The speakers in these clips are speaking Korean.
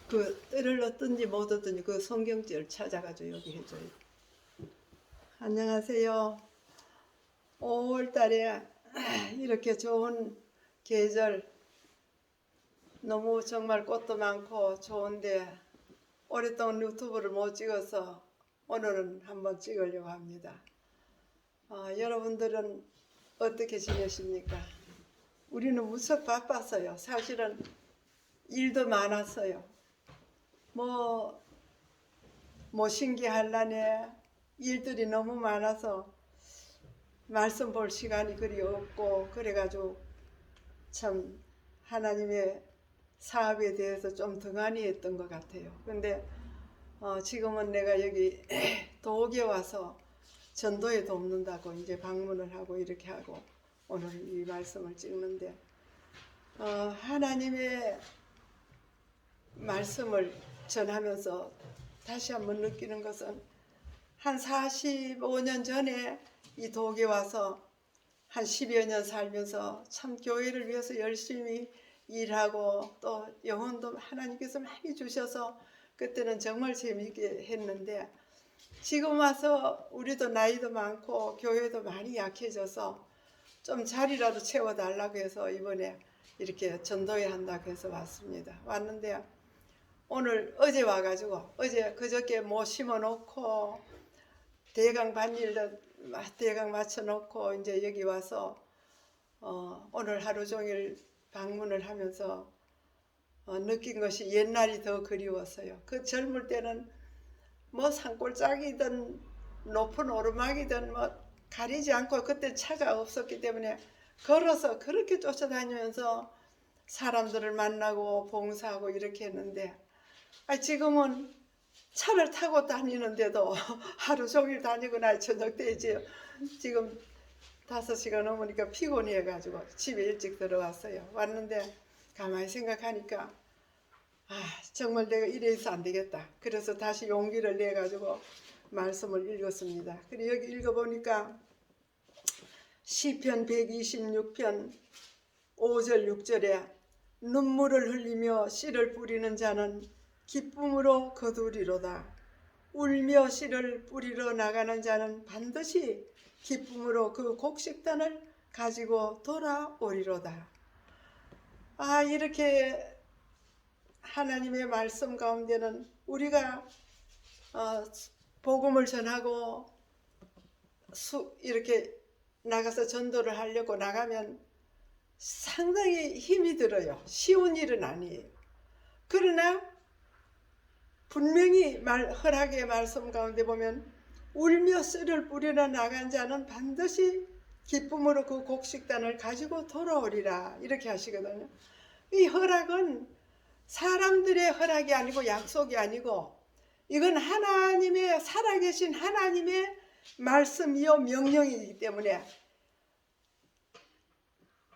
그 때를 얻든지 못 얻든지 그 성경절 찾아가지고 여기 해줘요. 안녕하세요. 5월 달에 이렇게 좋은 계절, 너무 정말 꽃도 많고 좋은데 오랫동안 유튜브를 못 찍어서 오늘은 한번 찍으려고 합니다. 여러분들은 어떻게 지내십니까? 우리는 무척 바빴어요. 사실은 일도 많았어요. 뭐 신기할라네 일들이 너무 많아서 말씀 볼 시간이 그리 없고, 그래가지고 참 하나님의 사업에 대해서 좀 등한히 했던 것 같아요. 근데 지금은 내가 여기 도옥에 와서 전도에 돕는다고 이제 방문을 하고 이렇게 하고 오늘 이 말씀을 찍는데, 하나님의 말씀을 전하면서 다시 한번 느끼는 것은, 한 45년 전에 이 도옥에 와서 한 10여 년 살면서 참 교회를 위해서 열심히 일하고 또 영혼도 하나님께서 많이 주셔서 그때는 정말 재미있게 했는데, 지금 와서 우리도 나이도 많고 교회도 많이 약해져서 좀 자리라도 채워달라고 해서 이번에 이렇게 전도회 한다고 해서 왔습니다. 왔는데 오늘 어제 와가지고 그저께 뭐 심어놓고 대강 밭일도 대강 맞춰놓고 이제 여기 와서 오늘 하루 종일 방문을 하면서 느낀 것이 옛날이 더 그리웠어요. 그 젊을 때는 뭐 산골짜기든 높은 오르막이든 뭐 가리지 않고, 그때 차가 없었기 때문에 걸어서 그렇게 쫓아다니면서 사람들을 만나고 봉사하고 이렇게 했는데, 지금은 차를 타고 다니는데도 하루 종일 다니거나 저녁 때지 지금 5시간 넘으니까 피곤해 해가지고 집에 일찍 들어왔어요. 왔는데 가만히 생각하니까 정말 내가 이래서 안 되겠다. 그래서 다시 용기를 내가지고 말씀을 읽었습니다. 그리고 여기 읽어보니까 시편 126편 5절 6절에 눈물을 흘리며 씨를 뿌리는 자는 기쁨으로 거두리로다. 울며 씨를 뿌리러 나가는 자는 반드시 기쁨으로 그 곡식단을 가지고 돌아오리로다. 이렇게 하나님의 말씀 가운데는 우리가 복음을 전하고 이렇게 나가서 전도를 하려고 나가면 상당히 힘이 들어요. 쉬운 일은 아니에요. 그러나 분명히 허락의 말씀 가운데 보면 울며 씨를 뿌리러 나간 자는 반드시 기쁨으로 그 곡식단을 가지고 돌아오리라, 이렇게 하시거든요. 이 허락은 사람들의 허락이 아니고 약속이 아니고, 이건 하나님의, 살아계신 하나님의 말씀이요 명령이기 때문에,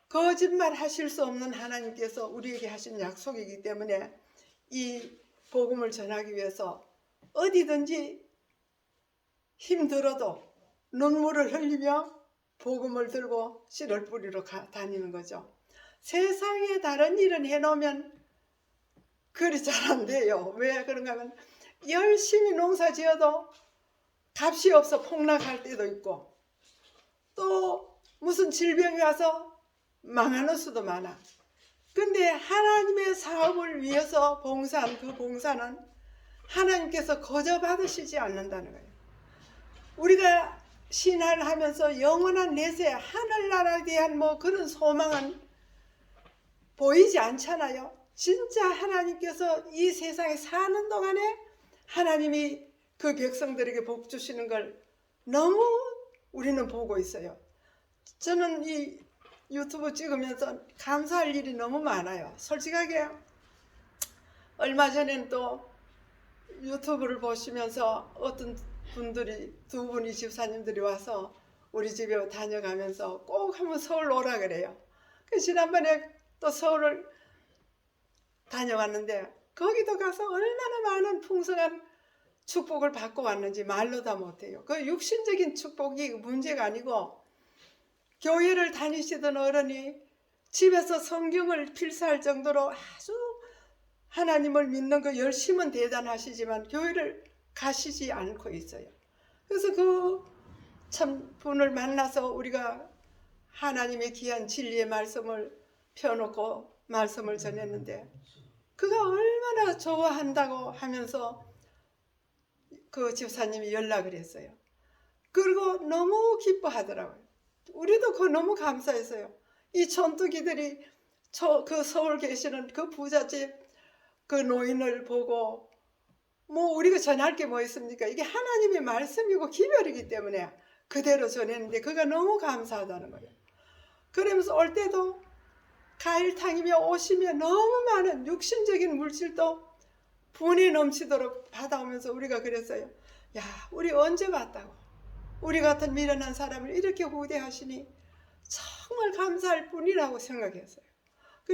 거짓말 하실 수 없는 하나님께서 우리에게 하신 약속이기 때문에 이 복음을 전하기 위해서 어디든지 힘들어도 눈물을 흘리며 복음을 들고 씨를 뿌리러 다니는 거죠. 세상에 다른 일은 해놓으면 그리 잘 안 돼요. 왜 그런가 하면 열심히 농사 지어도 값이 없어 폭락할 때도 있고, 또 무슨 질병이 와서 망하는 수도 많아. 근데 하나님의 사업을 위해서 봉사한 그 봉사는 하나님께서 거저 받으시지 않는다는 거예요. 우리가 신화를 하면서 영원한 내세, 하늘나라에 대한 뭐 그런 소망은 보이지 않잖아요. 진짜 하나님께서 이 세상에 사는 동안에 하나님이 그 백성들에게 복 주시는 걸 너무 우리는 보고 있어요. 저는 이 유튜브 찍으면서 감사할 일이 너무 많아요. 솔직하게 얼마 전엔 또 유튜브를 보시면서 어떤 분들이, 두 분이 집사님들이 와서 우리 집에 다녀가면서 꼭 한번 서울 오라 그래요. 지난번에 또 서울을 다녀왔는데 거기도 가서 얼마나 많은 풍성한 축복을 받고 왔는지 말로 다 못해요. 그 육신적인 축복이 문제가 아니고, 교회를 다니시던 어른이 집에서 성경을 필사할 정도로 아주 하나님을 믿는 그 열심은 대단하시지만 교회를 가시지 않고 있어요. 그래서 그 참 분을 만나서 우리가 하나님의 귀한 진리의 말씀을 펴놓고 말씀을 전했는데 그가 얼마나 좋아한다고 하면서 그 집사님이 연락을 했어요. 그리고 너무 기뻐하더라고요. 우리도 그거 너무 감사했어요. 이 촌뜨기들이 그 서울 계시는 그 부잣집 그 노인을 보고 뭐 우리가 전할 게 뭐 있습니까? 이게 하나님의 말씀이고 기별이기 때문에 그대로 전했는데 그가 너무 감사하다는 거예요. 그러면서 올 때도 가일탕이며 옷이며 너무 많은 육신적인 물질도 분이 넘치도록 받아오면서 우리가 그랬어요. 야, 우리 언제 봤다고? 우리 같은 미련한 사람을 이렇게 후대하시니 정말 감사할 뿐이라고 생각했어요.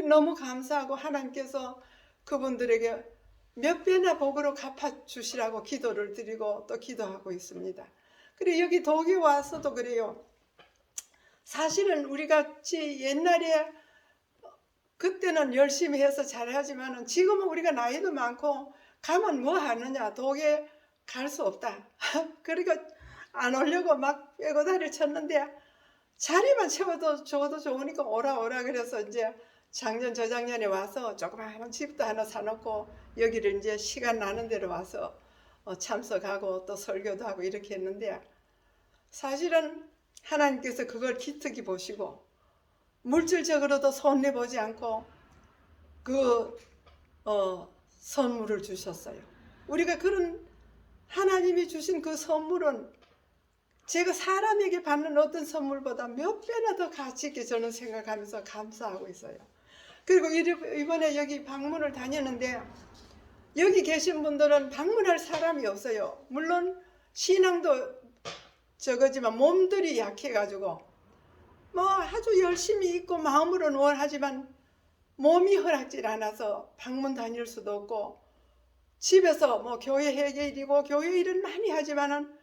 너무 감사하고 하나님께서 그분들에게 몇 배나 복으로 갚아주시라고 기도를 드리고 또 기도하고 있습니다. 그리고 여기 독일 와서도 그래요. 사실은 우리같이 옛날에 그때는 열심히 해서 잘하지만 지금은 우리가 나이도 많고 가면 뭐 하느냐, 독에 갈 수 없다. 그리고 안 오려고 막 빼고다리를 쳤는데 자리만 채워도 줘도 좋으니까 오라 그래서 이제 작년 저작년에 와서 조그마한 집도 하나 사놓고 여기를 이제 시간 나는 대로 와서 참석하고 또 설교도 하고 이렇게 했는데 사실은 하나님께서 그걸 기특히 보시고 물질적으로도 손해보지 않고 그 선물을 주셨어요. 우리가 그런 하나님이 주신 그 선물은 제가 사람에게 받는 어떤 선물보다 몇 배나 더 가치 있게 저는 생각하면서 감사하고 있어요. 그리고 이번에 여기 방문을 다녔는데 여기 계신 분들은 방문할 사람이 없어요. 물론 신앙도 저거지만 몸들이 약해가지고 뭐 아주 열심히 있고 마음으로는 원하지만 몸이 허락질 않아서 방문 다닐 수도 없고 집에서 뭐 교회 회계일이고 교회 일은 많이 하지만은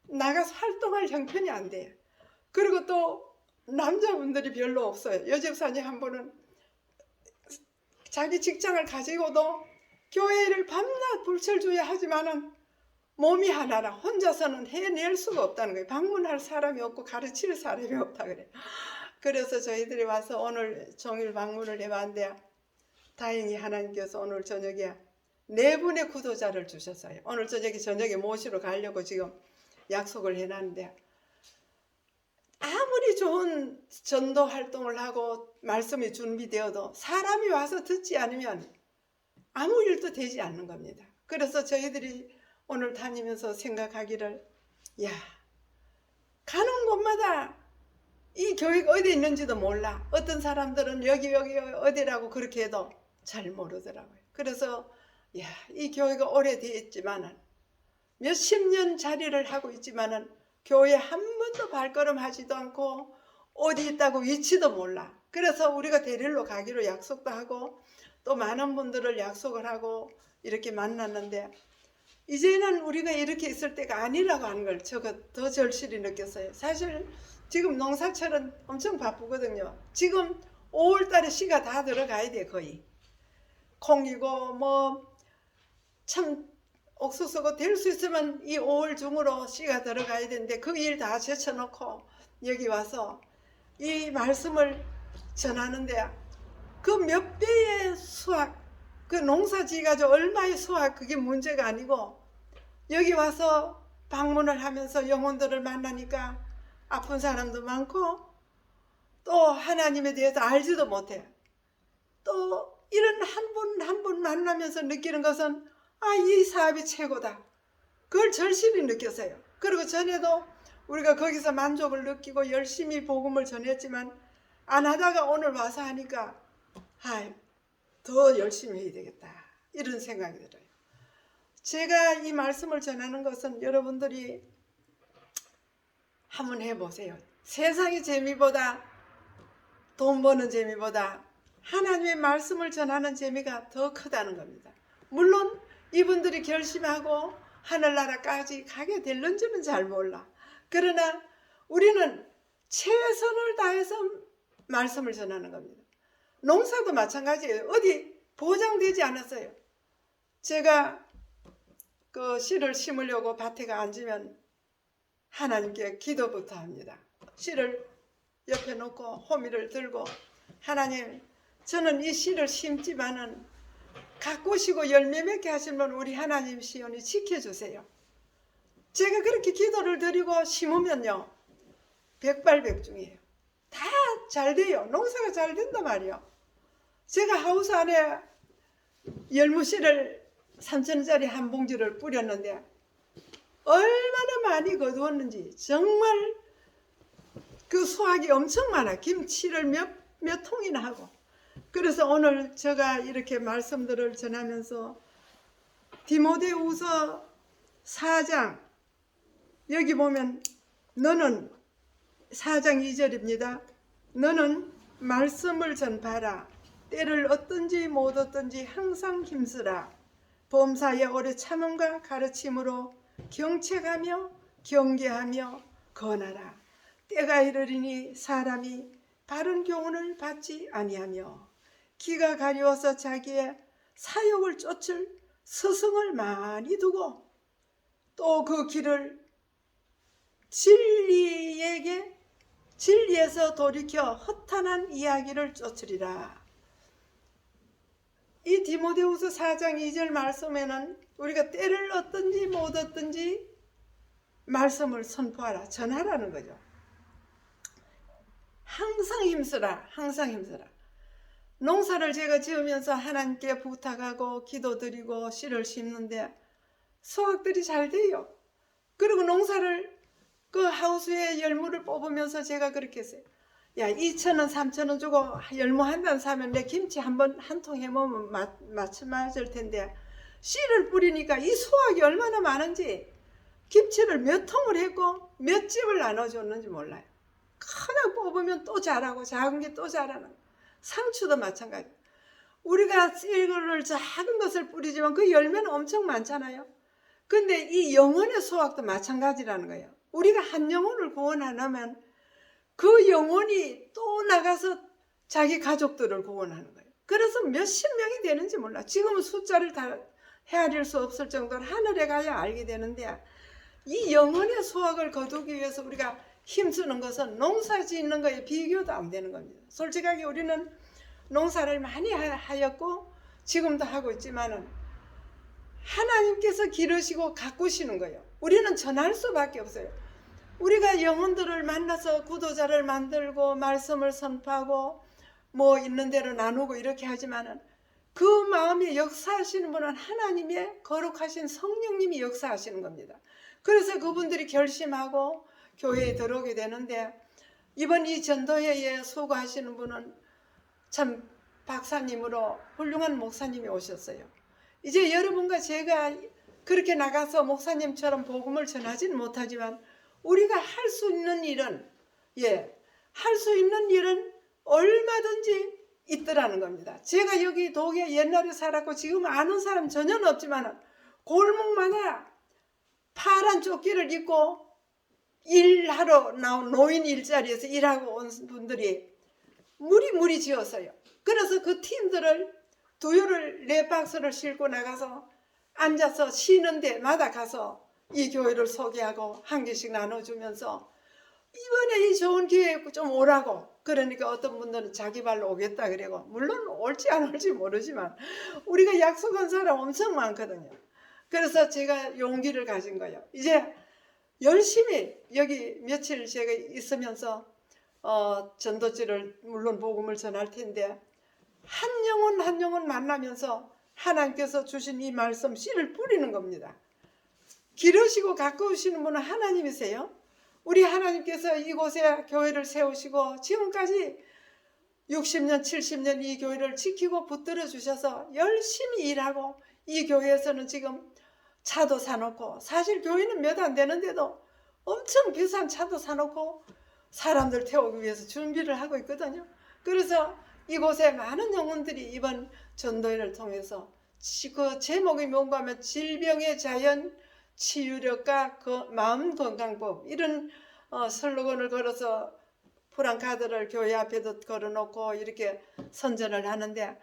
나가서 활동할 형편이 안 돼요. 그리고 또 남자분들이 별로 없어요. 여집사님 한 분은 자기 직장을 가지고도 교회를 밤낮 불철주야 하지만은 몸이 하나라 혼자서는 해낼 수가 없다는 거예요. 방문할 사람이 없고 가르칠 사람이 없다 그래요. 그래서 저희들이 와서 오늘 종일 방문을 해봤는데 다행히 하나님께서 오늘 저녁에 4분의 구도자를 주셨어요. 오늘 저녁에 모시러 가려고 지금 약속을 해놨는데 아무리 좋은 전도 활동을 하고 말씀이 준비되어도 사람이 와서 듣지 않으면 아무 일도 되지 않는 겁니다. 그래서 저희들이 오늘 다니면서 생각하기를 야, 가는 곳마다 이 교회가 어디 있는지도 몰라. 어떤 사람들은 여기 어디라고 그렇게 해도 잘 모르더라고요. 그래서 야, 이 교회가 오래됐지만은 몇십 년 자리를 하고 있지만은 교회 한 번도 발걸음 하지도 않고 어디 있다고 위치도 몰라. 그래서 우리가 데리러 가기로 약속도 하고 또 많은 분들을 약속을 하고 이렇게 만났는데 이제는 우리가 이렇게 있을 때가 아니라고 하는 걸 제가 더 절실히 느꼈어요. 사실 지금 농사철은 엄청 바쁘거든요. 지금 5월달에 씨가 다 들어가야 돼. 거의 콩이고 뭐 참 옥수수고 될 수 있으면 이 5월 중으로 씨가 들어가야 되는데 그 일 다 제쳐놓고 여기 와서 이 말씀을 전하는데 그 몇 배의 수확, 그 농사 지어가지고 얼마의 수확, 그게 문제가 아니고 여기 와서 방문을 하면서 영혼들을 만나니까 아픈 사람도 많고 또 하나님에 대해서 알지도 못해. 또 이런 한 분 만나면서 느끼는 것은 이 사업이 최고다. 그걸 절실히 느꼈어요. 그리고 전에도 우리가 거기서 만족을 느끼고 열심히 복음을 전했지만 안 하다가 오늘 와서 하니까 더 열심히 해야 되겠다. 이런 생각이 들어요. 제가 이 말씀을 전하는 것은 여러분들이 한번 해보세요. 세상의 재미보다 돈 버는 재미보다 하나님의 말씀을 전하는 재미가 더 크다는 겁니다. 물론 이분들이 결심하고 하늘나라까지 가게 될는지는 잘 몰라. 그러나 우리는 최선을 다해서 말씀을 전하는 겁니다. 농사도 마찬가지예요. 어디 보장되지 않았어요. 제가 그 씨를 심으려고 밭에 앉으면 하나님께 기도부터 합니다. 씨를 옆에 놓고 호미를 들고 하나님, 저는 이 씨를 심지만은 가꾸시고 열매 맺게 하시면 우리 하나님 시온이 지켜주세요. 제가 그렇게 기도를 드리고 심으면요, 백발백중이에요. 다 잘 돼요. 농사가 잘 된단 말이에요. 제가 하우스 안에 열무씨를 3,000원짜리 한 봉지를 뿌렸는데 얼마나 많이 거두었는지 정말 그 수확이 엄청 많아. 김치를 몇 통이나 하고. 그래서 오늘 제가 이렇게 말씀들을 전하면서 디모데후서 4장 여기 보면 너는 4장 2절입니다. 너는 말씀을 전파라. 때를 얻든지 못 얻든지 항상 힘쓰라. 범사에 오래 참음과 가르침으로 경책하며 경계하며 권하라. 때가 이르리니 사람이 바른 교훈을 받지 아니하며 기가 가려워서 자기의 사욕을 쫓을 스승을 많이 두고 또 그 길을 진리에서 돌이켜 허탄한 이야기를 쫓으리라. 이 디모데후서 4장 2절 말씀에는 우리가 때를 얻든지 못 얻든지 말씀을 선포하라, 전하라는 거죠. 항상 힘쓰라, 항상 힘쓰라. 농사를 제가 지으면서 하나님께 부탁하고 기도드리고 씨를 심는데 수확들이 잘 돼요. 그리고 농사를 그 하우스에 열무를 뽑으면서 제가 그렇게 했어요. 야, 2,000원 3,000원 주고 열무 한 단 사면 내 김치 한 통 해먹으면 맞을 텐데 씨를 뿌리니까 이 수확이 얼마나 많은지 김치를 몇 통을 했고 몇 집을 나눠줬는지 몰라요. 하나 뽑으면 또 자라고 작은 게 또 자라는. 상추도 마찬가지. 우리가 이거를 작은 것을 뿌리지만 그 열매는 엄청 많잖아요. 근데 이 영혼의 수확도 마찬가지라는 거예요. 우리가 한 영혼을 구원 안 하면 그 영혼이 또 나가서 자기 가족들을 구원하는 거예요. 그래서 몇십 명이 되는지 몰라. 지금은 숫자를 다 헤아릴 수 없을 정도로 하늘에 가야 알게 되는데 이 영혼의 수확을 거두기 위해서 우리가 힘쓰는 것은 농사 짓는 거에 비교도 안 되는 겁니다. 솔직하게 우리는 농사를 많이 하였고 지금도 하고 있지만은 하나님께서 기르시고 가꾸시는 거예요. 우리는 전할 수밖에 없어요. 우리가 영혼들을 만나서 구도자를 만들고 말씀을 선포하고 뭐 있는 대로 나누고 이렇게 하지만은 그 마음에 역사하시는 분은 하나님의 거룩하신 성령님이 역사하시는 겁니다. 그래서 그분들이 결심하고 교회에 들어오게 되는데 이번 이 전도회에 수고하시는 분은 참 박사님으로 훌륭한 목사님이 오셨어요. 이제 여러분과 제가 그렇게 나가서 목사님처럼 복음을 전하지는 못하지만 우리가 할 수 있는 일은 할 수 있는 일은 얼마든지 있더라는 겁니다. 제가 여기 독일에 옛날에 살았고 지금 아는 사람 전혀 없지만 골목마다 파란 조끼를 입고 일하러 나온 노인 일자리에서 일하고 온 분들이 무리 지었어요. 그래서 그 팀들을 두유를 4박스를 싣고 나가서 앉아서 쉬는 데마다 가서 이 교회를 소개하고 한 개씩 나눠주면서 이번에 이 좋은 기회에 좀 오라고. 그러니까 어떤 분들은 자기 발로 오겠다 그러고 물론 올지 안 올지 모르지만 우리가 약속한 사람 엄청 많거든요. 그래서 제가 용기를 가진 거예요. 이제 열심히 여기 며칠 제가 있으면서 전도지를 물론 복음을 전할 텐데 한 영혼 만나면서 하나님께서 주신 이 말씀 씨를 뿌리는 겁니다. 기르시고 가꾸시는 분은 하나님이세요. 우리 하나님께서 이곳에 교회를 세우시고 지금까지 60년 70년 이 교회를 지키고 붙들어 주셔서 열심히 일하고 이 교회에서는 지금 차도 사놓고 사실 교회는 몇 안 되는데도 엄청 비싼 차도 사놓고 사람들 태우기 위해서 준비를 하고 있거든요. 그래서 이곳에 많은 영혼들이 이번 전도회를 통해서 그 제목이 뭔가 하면 질병의 자연 치유력과 그 마음건강법 이런 슬로건을 걸어서 프랑카드를 교회 앞에도 걸어놓고 이렇게 선전을 하는데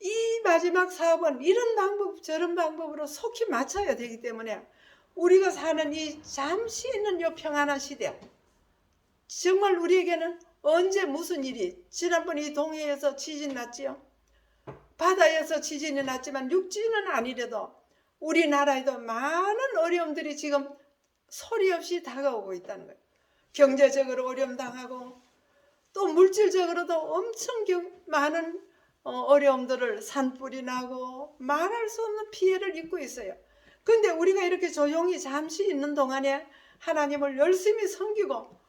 이 마지막 사업은 이런 방법 저런 방법으로 속히 맞춰야 되기 때문에 우리가 사는 이 잠시 있는 요 평안한 시대, 정말 우리에게는 언제 무슨 일이, 지난번 이 동해에서 지진 났지요. 바다에서 지진이 났지만 육지는 아니래도 우리나라에도 많은 어려움들이 지금 소리 없이 다가오고 있다는 거예요. 경제적으로 어려움 당하고 또 물질적으로도 엄청 많은 어려움들을 산불이 나고 말할 수 없는 피해를 입고 있어요. 근데 우리가 이렇게 조용히 잠시 있는 동안에 하나님을 열심히 섬기고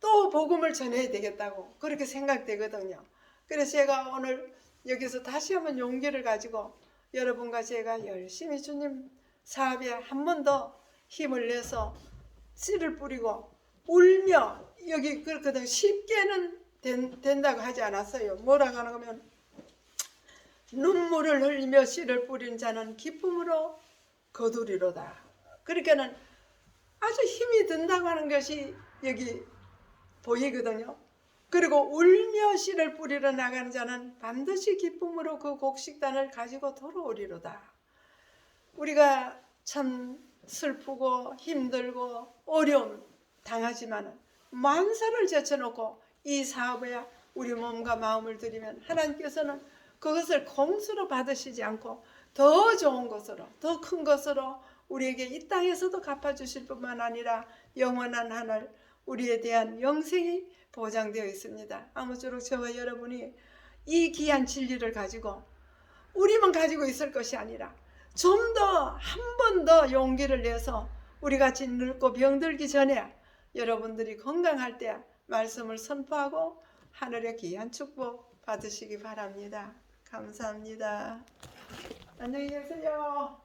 또 복음을 전해야 되겠다고 그렇게 생각되거든요. 그래서 제가 오늘 여기서 다시 한번 용기를 가지고 여러분과 제가 열심히 주님 사업에 한 번 더 힘을 내서 씨를 뿌리고 울며, 여기 그렇거든, 쉽게는 된다고 하지 않았어요. 뭐라고 하는 거면 눈물을 흘리며 씨를 뿌린 자는 기쁨으로 거두리로다. 그러니까는 아주 힘이 든다고 하는 것이 여기 보이거든요. 그리고 울며 씨를 뿌리러 나가는 자는 반드시 기쁨으로 그 곡식단을 가지고 돌아오리로다. 우리가 참 슬프고 힘들고 어려움 당하지만 만사를 제쳐놓고 이 사업에 우리 몸과 마음을 들이면 하나님께서는 그것을 공수로 받으시지 않고 더 좋은 것으로, 더 큰 것으로 우리에게 이 땅에서도 갚아주실 뿐만 아니라 영원한 하늘 우리에 대한 영생이 보장되어 있습니다. 아무쪼록 저와 여러분이 이 귀한 진리를 가지고 우리만 가지고 있을 것이 아니라 좀 더 한 번 더 용기를 내서 우리같이 늙고 병들기 전에 여러분들이 건강할 때 말씀을 선포하고 하늘의 귀한 축복 받으시기 바랍니다. 감사합니다. 안녕히 계세요.